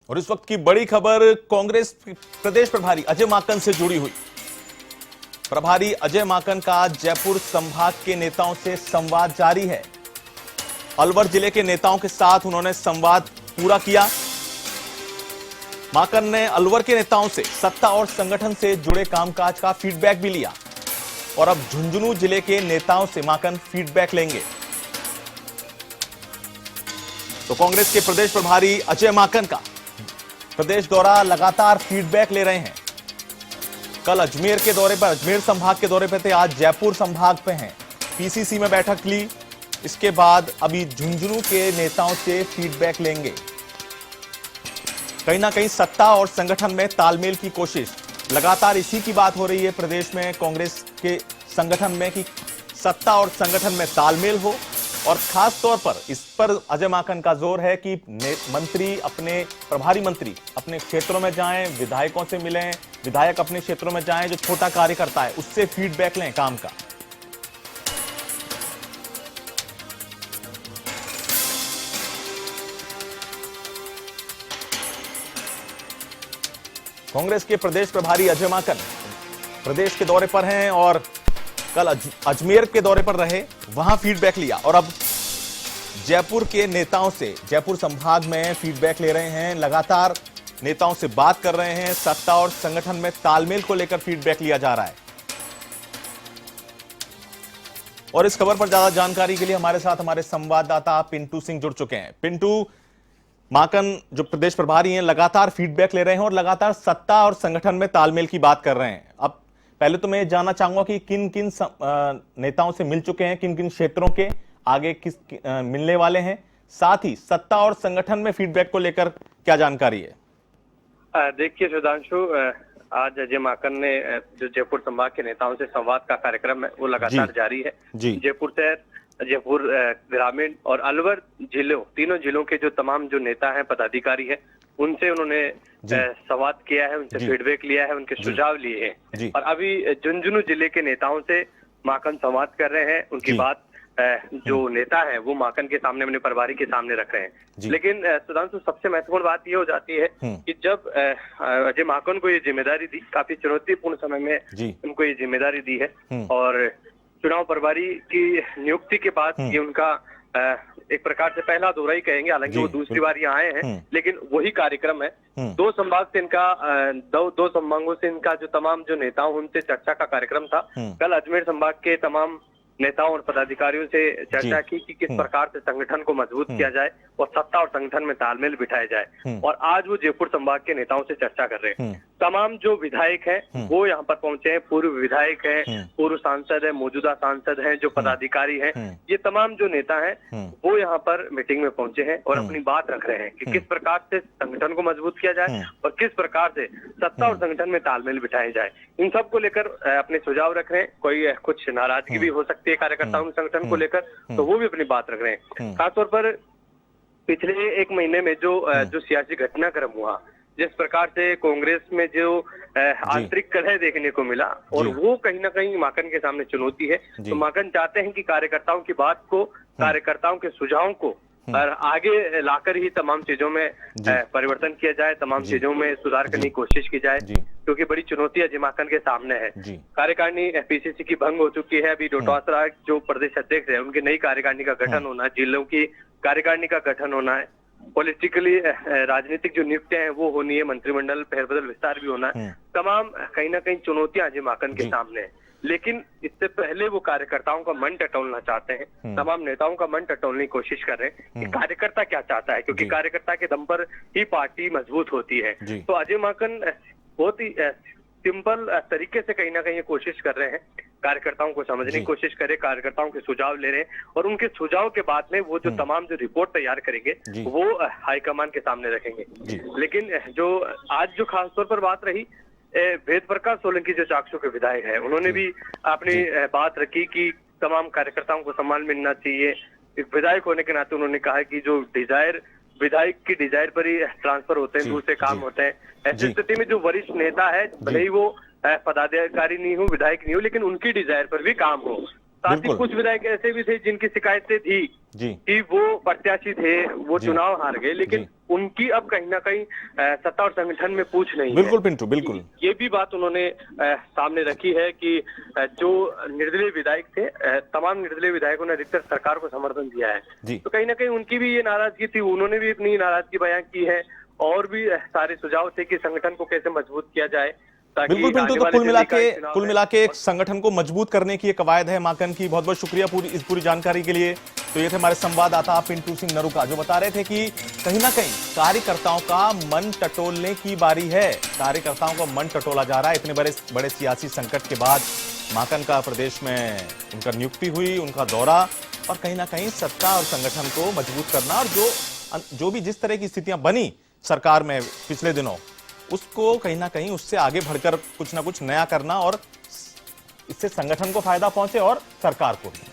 और इस वक्त की बड़ी खबर कांग्रेस प्रदेश प्रभारी अजय माकन से जुड़ी हुई। प्रभारी अजय माकन का जयपुर संभाग के नेताओं से संवाद जारी है। अलवर जिले के नेताओं के साथ उन्होंने संवाद पूरा किया। माकन ने अलवर के नेताओं से सत्ता और संगठन से जुड़े कामकाज का फीडबैक भी लिया और अब झुंझुनू जिले के नेताओं से माकन फीडबैक लेंगे। तो कांग्रेस के प्रदेश प्रभारी अजय माकन का प्रदेश दौरा लगातार फीडबैक ले रहे हैं। कल अजमेर के दौरे पर, अजमेर संभाग के दौरे पर थे, आज जयपुर संभाग पे हैं। पीसीसी में बैठक ली, इसके बाद अभी झुंझुनू के नेताओं से फीडबैक लेंगे। कहीं ना कहीं सत्ता और संगठन में तालमेल की कोशिश, लगातार इसी की बात हो रही है प्रदेश में कांग्रेस के संगठन में कि सत्ता और संगठन में तालमेल हो, और खास तौर पर इस पर अजय माकन का जोर है कि मंत्री, अपने प्रभारी मंत्री अपने क्षेत्रों में जाएं, विधायकों से मिलें, विधायक अपने क्षेत्रों में जाएं, जो छोटा कार्यकर्ता है उससे फीडबैक लें काम का। कांग्रेस के प्रदेश प्रभारी अजय माकन प्रदेश के दौरे पर हैं और कल अजमेर के दौरे पर रहे, वहां फीडबैक लिया और अब जयपुर के नेताओं से, जयपुर संभाग में फीडबैक ले रहे हैं। लगातार नेताओं से बात कर रहे हैं। सत्ता और संगठन में तालमेल को लेकर फीडबैक लिया जा रहा है। और इस खबर पर ज्यादा जानकारी के लिए हमारे साथ हमारे संवाददाता पिंटू सिंह जुड़ चुके हैं। पिंटू, माकन जो प्रदेश प्रभारी हैं लगातार फीडबैक ले रहे हैं और लगातार सत्ता और संगठन में तालमेल की बात कर रहे हैं। अब पहले तो मैं जानना चाहूंगा कि किन किन नेताओं से मिल चुके हैं, किन किन क्षेत्रों के, आगे किस मिलने वाले हैं, साथ ही सत्ता और संगठन में फीडबैक को लेकर क्या जानकारी है? देखिए सुधांशु, आज अजय माकन ने जो जयपुर संभाग के नेताओं से संवाद का कार्यक्रम है वो लगातार जारी है। जयपुर शहर, जयपुर ग्रामीण और अलवर जिलों, तीनों जिलों के जो तमाम जो नेता हैं, पदाधिकारी हैं, उनसे उन्होंने संवाद किया है, उनसे फीडबैक लिया है, उनके सुझाव लिए हैं। और अभी झुंझुनू जिले के नेताओं से माकन संवाद कर रहे हैं। उनकी बात जो नेता है वो माकन के सामने, अपने प्रभारी के सामने रख रहे हैं। लेकिन सुधांशु, सबसे महत्वपूर्ण बात ये हो जाती है कि जब अजय माकन को ये जिम्मेदारी दी, काफी चुनौतीपूर्ण समय में उनको ये जिम्मेदारी दी है और चुनाव प्रभारी की नियुक्ति के बाद ये उनका एक प्रकार से पहला दौरा ही कहेंगे। हालांकि वो दूसरी बार यहाँ आए हैं, लेकिन वही कार्यक्रम है। दो संभाग से इनका दो संभागों से इनका जो तमाम जो नेताओं, उनसे चर्चा का कार्यक्रम था। कल अजमेर संभाग के तमाम नेताओं और पदाधिकारियों से चर्चा की कि किस प्रकार से संगठन को मजबूत किया जाए और सत्ता और संगठन में तालमेल बिठाया जाए। और आज वो जयपुर संभाग के नेताओं से चर्चा कर रहे हैं। तमाम जो विधायक हैं वो यहाँ पर पहुंचे हैं, पूर्व विधायक हैं, पूर्व सांसद है, मौजूदा सांसद हैं, जो पदाधिकारी हैं, ये तमाम जो नेता हैं वो यहाँ पर मीटिंग में पहुंचे हैं और अपनी बात रख रहे हैं कि किस प्रकार से संगठन को मजबूत किया जाए और किस प्रकार से सत्ता और संगठन में तालमेल बिठाया जाए। इन सब को लेकर अपने सुझाव रख रहे हैं। कोई कुछ नाराजगी भी हो सकती है कार्यकर्ताओं के संगठन को लेकर, तो वो भी अपनी बात रख रहे हैं। खासतौर पर पिछले एक महीने में जो सियासी घटनाक्रम हुआ, जिस प्रकार से कांग्रेस में जो आंतरिक कलह देखने को मिला, और वो कहीं ना कहीं माकन के सामने चुनौती है। तो माकन चाहते हैं कि कार्यकर्ताओं की बात को, कार्यकर्ताओं के सुझावों को और आगे लाकर ही तमाम चीजों में परिवर्तन किया जाए, तमाम चीजों में सुधार करने की कोशिश की जाए, क्योंकि बड़ी चुनौती अजय माकन के सामने है। कार्यकारिणी पीसीसी की भंग हो चुकी है। अभी डोटासरा जो प्रदेश अध्यक्ष है, उनकी नई कार्यकारिणी का गठन होना है, जिलों की कार्यकारिणी का गठन होना है, पॉलिटिकली राजनीतिक जो नियुक्तियां हैं वो होनी है, मंत्रिमंडल फेरबदल विस्तार भी होना है। तमाम कहीं ना कहीं चुनौतियां अजय माकन के सामने है। लेकिन इससे पहले वो कार्यकर्ताओं का मन टटोलना चाहते हैं, तमाम नेताओं का मन टटोलने की कोशिश कर रहे हैं कि कार्यकर्ता क्या चाहता है, क्योंकि कार्यकर्ता के दम पर ही पार्टी मजबूत होती है। तो अजय माकन बहुत ही सिंपल तरीके से कहीं ना कहीं कोशिश कर रहे हैं, कार्यकर्ताओं को समझने की कोशिश करें, कार्यकर्ताओं के सुझाव ले रहे हैं और उनके सुझाव के बाद में वो जो तमाम जो रिपोर्ट तैयार करेंगे वो हाईकमान के सामने रखेंगे। लेकिन जो आज जो खासतौर पर बात रही, वेद प्रकाश सोलंकी जो चाकसू के विधायक है, उन्होंने भी अपनी बात रखी कि तमाम कार्यकर्ताओं को सम्मान मिलना चाहिए। एक विधायक होने के नाते उन्होंने कहा कि जो डिजायर, विधायक की डिजायर पर ही ट्रांसफर होते हैं, दूसरे काम होते हैं। ऐसी स्थिति में जो वरिष्ठ नेता है, भले ही वो पदाधिकारी नहीं हो, विधायक नहीं हो, लेकिन उनकी डिजायर पर भी काम हो। साथ ही बिल्कुल। कुछ विधायक ऐसे भी थे जिनकी शिकायतें थी जी कि वो प्रत्याशी थे, वो जी। चुनाव हार गए, लेकिन जी। उनकी अब कहीं ना कहीं सत्ता और संगठन में पूछ नहीं बिल्कुल है। पिंटू, बिल्कुल। ये भी बात उन्होंने सामने रखी है कि जो निर्दलीय विधायक थे, तमाम निर्दलीय विधायकों ने अधिकतर सरकार को समर्थन दिया है। जी। तो कहीं ना कहीं उनकी भी ये नाराजगी थी, उन्होंने भी अपनी नाराजगी बयां की है और भी सारे सुझाव थे कि संगठन को कैसे मजबूत किया जाए ताकि बिल्कुल पिंटू, आने तो वाले जो निकाय चुनाव कुल है, मिला के एक संगठन को मजबूत करने की एक कवायद है माकन की। बहुत बहुत शुक्रिया इस पूरी जानकारी के लिए। तो ये थे हमारे संवाददाता पिंटू सिंह नरूका, जो बता रहे थे कि कहीं ना कहीं कार्यकर्ताओं का मन टटोलने की बारी है। कार्यकर्ताओं का मन टटोला जा रहा है। इतने बड़े सियासी संकट के बाद माकन का प्रदेश में उनका नियुक्ति हुई, उनका दौरा, और कहीं ना कहीं सत्ता और संगठन को मजबूत करना, और जो भी जिस तरह की स्थितियां बनी सरकार में पिछले दिनों, उसको कहीं ना कहीं उससे आगे बढ़कर कुछ ना कुछ नया करना, और इससे संगठन को फायदा पहुंचे और सरकार को भी।